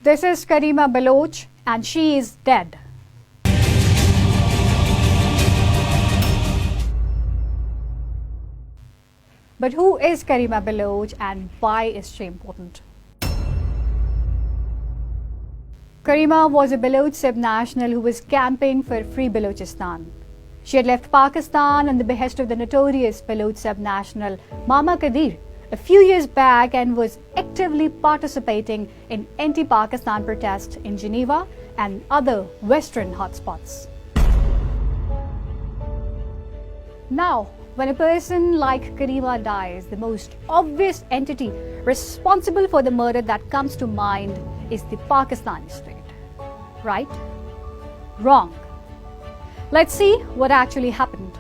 This is Kareema Baloch and she is dead. But who is Kareema Baloch and why is she important? Kareema was a Baloch subnational who was campaigning for free Balochistan. She had left Pakistan on the behest of the notorious Baloch subnational Mama Qadir a few years back and was actively participating in anti-Pakistan protests in Geneva and other Western hotspots. Now, when a person like Kareema dies, the most obvious entity responsible for the murder that comes to mind is the Pakistani state. Right? Wrong. Let's see what actually happened.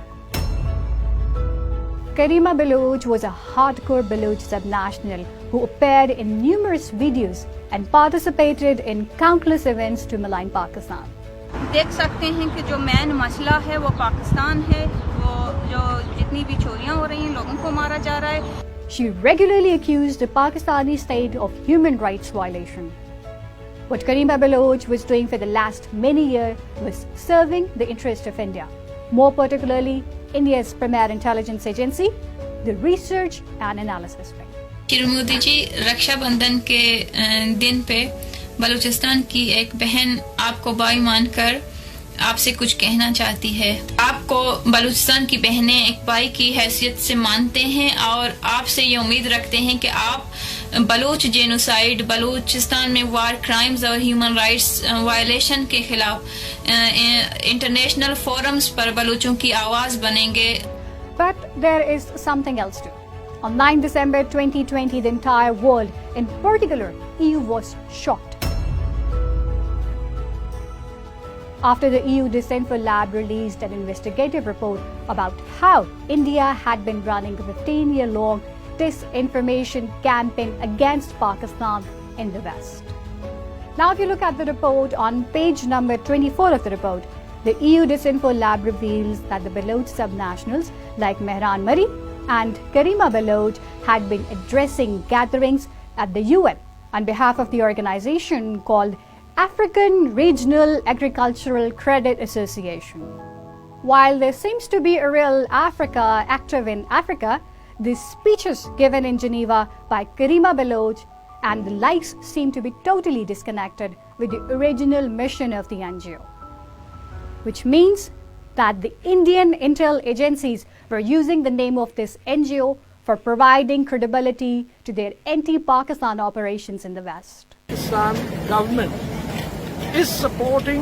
Kareema Baloch was a hardcore Baloch subnational who appeared in numerous videos and participated in countless events to malign Pakistan. देख सकते हैं कि जो main मसला है वो पाकिस्तान है, वो जो जितनी भी चोरियां हो रही हैं, लोगों को मारा जा रहा है. She regularly accused the Pakistani state of human rights violation. What Kareema Baloch was doing for the last many years was serving the interest of India, more particularly India's premier intelligence agency, the research and analysis wing. Shri Modi ji, Rakshabandhan के दिन पे बलूचिस्तान की एक बहन आपको भाई मानकर आपसे कुछ कहना चाहती है. आपको बलूचिस्तान की बहनें एक भाई की हैसियत से मानते हैं और आपसे ये उम्मीद रखते हैं कि आप बलूच जेनोसाइड, बलूचिस्तान में वार क्राइम्स और ह्यूमन राइट्स वायलेशन के खिलाफ इंटरनेशनल फोरम्स पर बलूचों की आवाज बनेंगे. But there is something else too. On 9 December 2020, the entire world, in particular EU, was shocked. After the EU DisinfoLabs released an investigative report about how India had been running a 15-year-long disinformation campaign against Pakistan in the West. Now, if you look at the report on page number 24 of the report, the EU DisinfoLabs reveals that the Baloch subnationals like Mehran Mari and Kareema Baloch had been addressing gatherings at the UN on behalf of the organization called African Regional Agricultural Credit Association. While there seems to be a real Africa active in Africa, the speeches given in Geneva by Kareema Baloch and the likes seem to be totally disconnected with the original mission of the NGO, which means that the Indian intel agencies were using the name of this NGO for providing credibility to their anti-Pakistan operations in the West. Pakistan government is supporting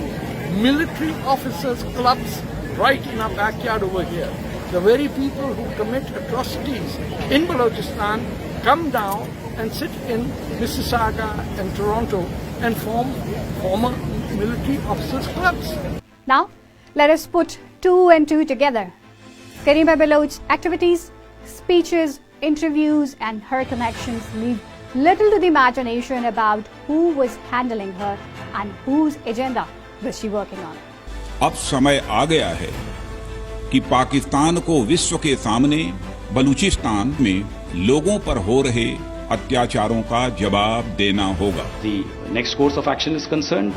military officers' clubs right in our backyard over here. The very people who commit atrocities in Balochistan come down and sit in Mississauga and Toronto and form former military officers' clubs. Now, let us put two and two together. Kareema Baloch's activities, speeches, interviews and her connections leave little to the imagination about who was handling her and whose agenda was she working on. अब समय आ गया है कि पाकिस्तान को विश्व के सामने बलूचिस्तान में लोगों पर हो रहे अत्याचारों का जवाब देना होगा. The next course of action is concerned,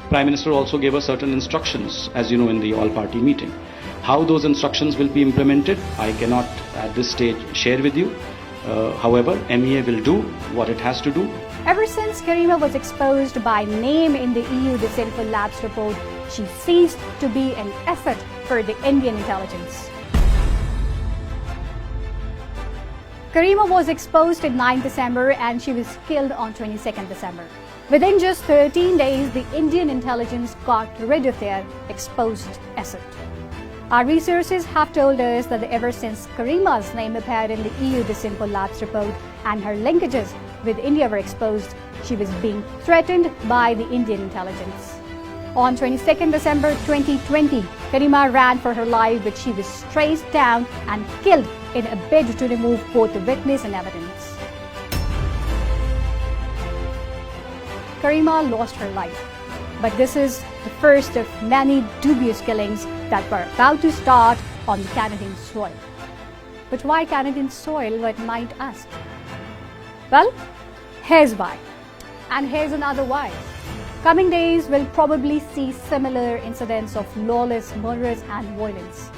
Prime Minister also gave us certain instructions, as you know, in the all-party meeting. How those instructions will be implemented, I cannot at this stage share with you. However, MEA will do what it has to do. Ever since Kareema was exposed by name in the EU DisinfoLabs report, she ceased to be an asset for the Indian intelligence. Kareema was exposed in 9 December and she was killed on 22nd December. Within just 13 days, the Indian intelligence got rid of their exposed asset. Our resources have told us that ever since Kareema's name appeared in the EU DisinfoLabs report and her linkages with India were exposed, she was being threatened by the Indian intelligence. On 22nd December 2020, Kareema ran for her life, but she was traced down and killed in a bid to remove both the witness and evidence. Kareema lost her life, but this is the first of many dubious killings that were about to start on the Canadian soil. But why Canadian soil, one might ask? Well, here's why. And here's another why. Coming days will probably see similar incidents of lawless murders and violence.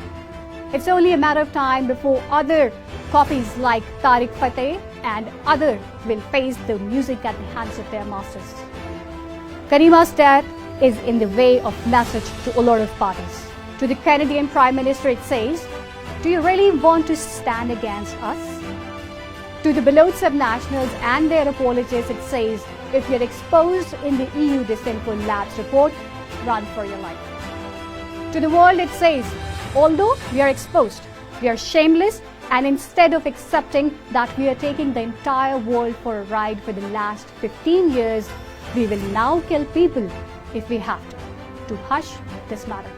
It's only a matter of time before other copies like Tariq Fateh and others will face the music at the hands of their masters. Kareema's death is in the way of message to a lot of parties. To the Canadian Prime Minister, it says, do you really want to stand against us? To the Baloch sub-nationals and their apologists, it says, if you're exposed in the EU DisinfoLabs report, run for your life. To the world, it says, although we are exposed, we are shameless, and instead of accepting that we are taking the entire world for a ride for the last 15 years, we will now kill people if we have to hush this matter.